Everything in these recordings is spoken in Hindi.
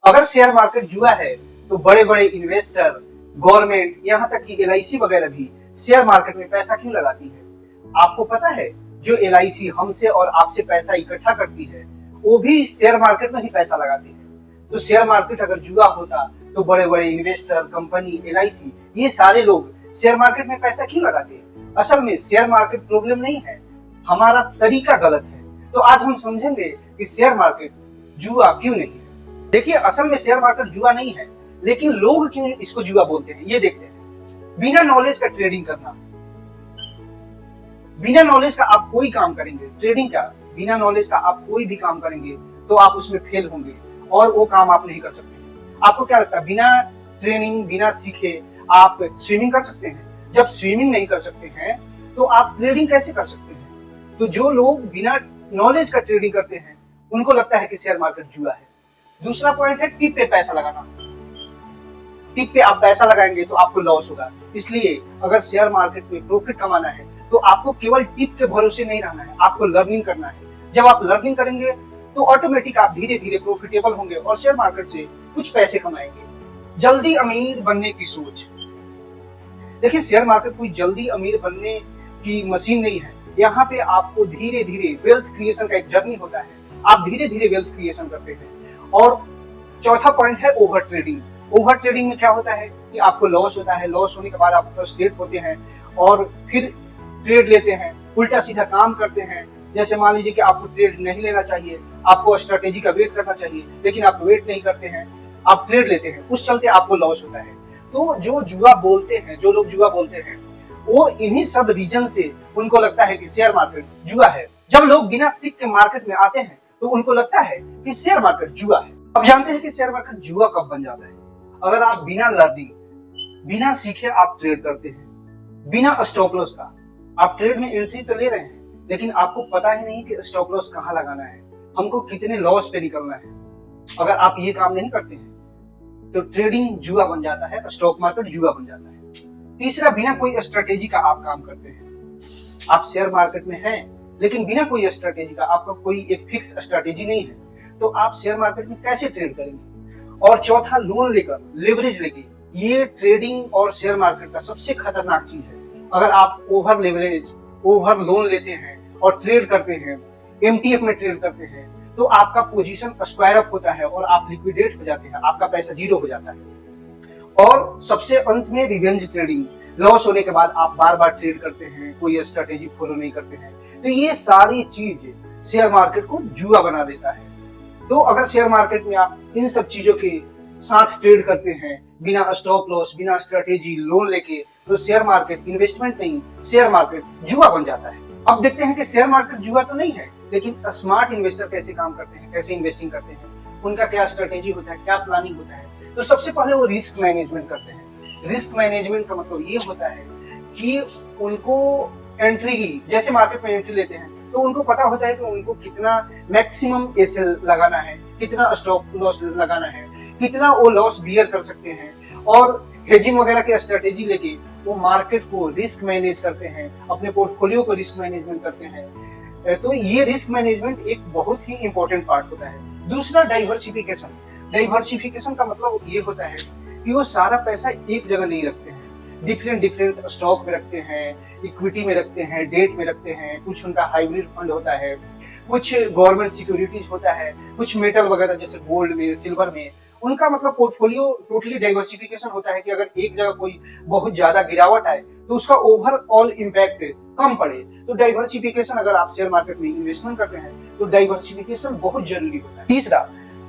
अगर शेयर मार्केट जुआ है तो बड़े बड़े इन्वेस्टर, गवर्नमेंट, यहाँ तक कि एलआईसी वगैरह भी शेयर मार्केट में पैसा क्यों लगाती है? आपको पता है जो एलआईसी हमसे और आपसे पैसा इकट्ठा करती है वो भी शेयर मार्केट में ही पैसा लगाती है। तो शेयर मार्केट अगर जुआ होता तो बड़े बड़े इन्वेस्टर, कंपनी, एलआईसी ये सारे लोग शेयर मार्केट में पैसा क्यों लगाते हैं? असल में शेयर मार्केट प्रॉब्लम नहीं है, हमारा तरीका गलत है। तो आज हम समझेंगे कि शेयर मार्केट जुआ क्यों नहीं है। देखिए, असल में शेयर मार्केट जुआ नहीं है, लेकिन लोग क्यों इसको जुआ बोलते हैं ये देखते हैं। बिना नॉलेज का ट्रेडिंग करना, बिना नॉलेज का आप कोई काम करेंगे, ट्रेडिंग का बिना नॉलेज का आप कोई भी काम करेंगे तो आप उसमें फेल होंगे और वो काम आप नहीं कर सकते। आपको क्या लगता है बिना ट्रेनिंग, बिना सीखे आप स्विमिंग कर सकते हैं? जब स्विमिंग नहीं कर सकते हैं तो आप ट्रेडिंग कैसे कर सकते हैं? तो जो लोग बिना नॉलेज का ट्रेडिंग करते हैं उनको लगता है कि शेयर मार्केट जुआ है। दूसरा पॉइंट है टिप पे पैसा लगाना। टिप पे आप पैसा लगाएंगे तो आपको लॉस होगा। इसलिए अगर शेयर मार्केट में प्रॉफिट कमाना है तो आपको केवल टिप के भरोसे नहीं रहना है, आपको लर्निंग करना है। जब आप लर्निंग करेंगे तो ऑटोमेटिक आप धीरे धीरे प्रॉफिटेबल होंगे और शेयर मार्केट से कुछ पैसे कमाएंगे। जल्दी अमीर बनने की सोच। देखिए, शेयर मार्केट कोई जल्दी अमीर बनने की मशीन नहीं है। यहाँ पे आपको धीरे धीरे वेल्थ क्रिएशन का एक जर्नी होता है, आप धीरे धीरे वेल्थ क्रिएशन करते हैं। और चौथा पॉइंट है ओवर ट्रेडिंग। ओवर ट्रेडिंग में क्या होता है कि आपको लॉस होता है, लॉस होने के बाद आप फ्रस्ट्रेट होते हैं और फिर ट्रेड लेते हैं, उल्टा सीधा काम करते हैं। जैसे मान लीजिए कि आपको ट्रेड नहीं लेना चाहिए, आपको स्ट्रेटेजी का वेट करना चाहिए, लेकिन आप वेट नहीं करते हैं, आप ट्रेड लेते हैं, उस चलते आपको लॉस होता है। तो जो जुआ बोलते हैं, जो लोग जुआ बोलते हैं वो इन्हीं सब रीजन से उनको लगता है कि शेयर मार्केट जुआ है। जब लोग बिना सीख के मार्केट में आते हैं तो उनको लगता है कि शेयर मार्केट जुआ है। अब जानते हैं कि शेयर मार्केट जुआ कब बन जाता है? अगर आप बिना लर्निंग, बिना सीखे आप ट्रेड करते हैं, बिना स्टॉप लॉस का। आप ट्रेड में एंट्री तो ले रहे हैं लेकिन आपको पता ही नहीं कि स्टॉप लॉस कहाँ लगाना है, हमको कितने लॉस पे निकलना है। अगर आप ये काम नहीं करते हैं तो ट्रेडिंग जुआ बन जाता है, स्टॉक मार्केट जुआ बन जाता है। तीसरा, बिना कोई स्ट्रेटेजी का आप काम करते हैं। आप शेयर मार्केट में हैं लेकिन बिना कोई स्ट्रेटेजी का, आपका कोई एक फिक्स स्ट्रेटेजी नहीं है, तो आप शेयर मार्केट में कैसे ट्रेड करेंगे? और चौथा, लोन लेकर, लेवरेज लेके। ये ट्रेडिंग और शेयर मार्केट का सबसे खतरनाक चीज है। अगर आप ओवर लेवरेज, ओवर लोन लेते हैं और ट्रेड करते हैं, एमटीएफ में ट्रेड करते हैं, तो आपका पोजीशन स्क्वायर अप होता है और आप लिक्विडेट हो जाते हैं, आपका पैसा जीरो हो जाता है। और सबसे अंत में रिवेंज ट्रेडिंग। लॉस होने के बाद आप बार बार ट्रेड करते हैं, कोई स्ट्रेटेजी फॉलो नहीं करते हैं। तो ये सारी चीज शेयर मार्केट को जुआ बना देता है। तो अगर शेयर मार्केट में आप इन सब चीजों के साथ ट्रेड करते हैं, बिना स्टॉप लॉस, बिना स्ट्रेटेजी, लोन लेके, तो शेयर मार्केट इन्वेस्टमेंट नहीं, शेयर मार्केट जुआ बन जाता है। अब देखते हैं कि शेयर मार्केट जुआ तो नहीं है, लेकिन स्मार्ट इन्वेस्टर कैसे काम करते हैं, कैसे इन्वेस्टिंग करते हैं, उनका क्या स्ट्रेटेजी होता है, क्या प्लानिंग होता है। तो सबसे पहले वो रिस्क मैनेजमेंट करते हैं। रिस्क मैनेजमेंट का मतलब ये होता है कि उनको एंट्री की, जैसे मार्केट में एंट्री लेते हैं तो उनको पता होता है कि उनको कितना मैक्सिमम एसएल लगाना है, कितना स्टॉप लॉस लगाना है, कितना वो लॉस बियर कर सकते हैं। और हेजिंग वगैरह की स्ट्रेटेजी लेके वो मार्केट को रिस्क मैनेज करते हैं, अपने पोर्टफोलियो को रिस्क मैनेजमेंट करते हैं। तो ये रिस्क मैनेजमेंट एक बहुत ही इंपॉर्टेंट पार्ट होता है। दूसरा, डाइवर्सिफिकेशन। डाइवर्सिफिकेशन का मतलब ये होता है कि वो सारा पैसा एक जगह नहीं रखते हैं, डिफरेंट डिफरेंट स्टॉक में रखते हैं, इक्विटी में रखते हैं, डेट में रखते हैं, कुछ उनका हाइब्रिड फंड होता है, कुछ गवर्नमेंट सिक्योरिटीज होता है, कुछ मेटल वगैरह जैसे गोल्ड में, सिल्वर में। उनका मतलब पोर्टफोलियो टोटली डाइवर्सिफिकेशन होता है कि अगर एक जगह कोई बहुत ज्यादा गिरावट आए तो उसका ओवरऑल इम्पैक्ट कम पड़े। तो डाइवर्सिफिकेशन, अगर आप शेयर मार्केट में इन्वेस्टमेंट करते हैं तो डाइवर्सिफिकेशन बहुत जरूरी होता है। तीसरा,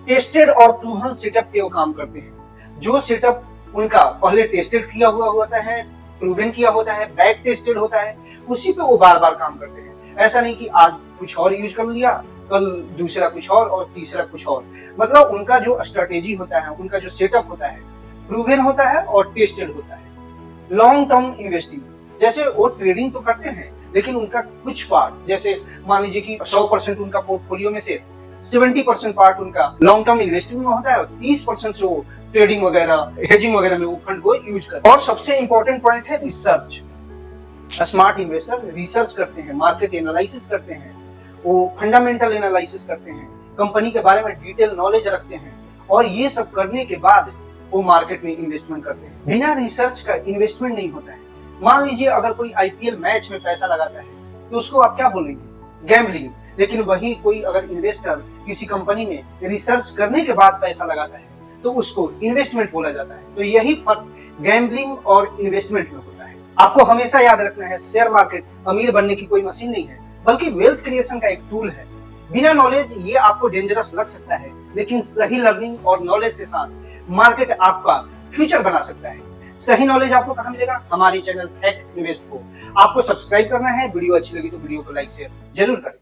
टेस्टेड और प्रूवन सेटअप पे वो काम करते हैं। जो सेटअप उनका पहले टेस्टेड किया हुआ होता है, प्रूवन किया होता है, बैक टेस्टेड होता है, उसी पे वो बार बार काम करते हैं। ऐसा नहीं कि आज कुछ और यूज कर लिया, कल दूसरा कुछ और तीसरा कुछ और। मतलब उनका जो स्ट्रेटेजी होता है, उनका जो सेटअप होता है, प्रूवन होता है और टेस्टेड होता है। लॉन्ग टर्म इन्वेस्टिंग, जैसे वो ट्रेडिंग तो करते हैं लेकिन उनका कुछ पार्ट, जैसे मान लीजिए कि 100% उनका पोर्टफोलियो में से 70% पार्ट उनका लॉन्ग टर्म इन्वेस्टमेंट में होता है और 30% से वो ट्रेडिंग वगैरह, हेजिंग वगैरह में वो फंड को यूज करते हैं। और सबसे इंपॉर्टेंट पॉइंट है रिसर्च। स्मार्ट इन्वेस्टर रिसर्च करते हैं, मार्केट एनालिसिस करते हैं, वो फंडामेंटल एनालिसिस करते हैं, कंपनी के बारे में डिटेल नॉलेज रखते हैं और ये सब करने के बाद वो मार्केट में इन्वेस्टमेंट करते हैं। बिना रिसर्च का इन्वेस्टमेंट नहीं होता है। मान लीजिए अगर कोई आईपीएल मैच में पैसा लगाता है तो उसको आप क्या बोलेंगे? गैम्बलिंग। लेकिन वही कोई अगर इन्वेस्टर किसी कंपनी में रिसर्च करने के बाद पैसा लगाता है तो उसको इन्वेस्टमेंट बोला जाता है। तो यही फर्क गैम्बलिंग और इन्वेस्टमेंट में होता है। आपको हमेशा याद रखना है, शेयर मार्केट अमीर बनने की कोई मशीन नहीं है, बल्कि वेल्थ क्रिएशन का एक टूल है। बिना नॉलेज ये आपको डेंजरस लग सकता है, लेकिन सही लर्निंग और नॉलेज के साथ मार्केट आपका फ्यूचर बना सकता है। सही नॉलेज आपको कहां मिलेगा? हमारे चैनल फैक्ट इन्वेस्ट को आपको सब्सक्राइब करना है। वीडियो अच्छी लगी तो वीडियो को लाइक शेयर जरूर करें।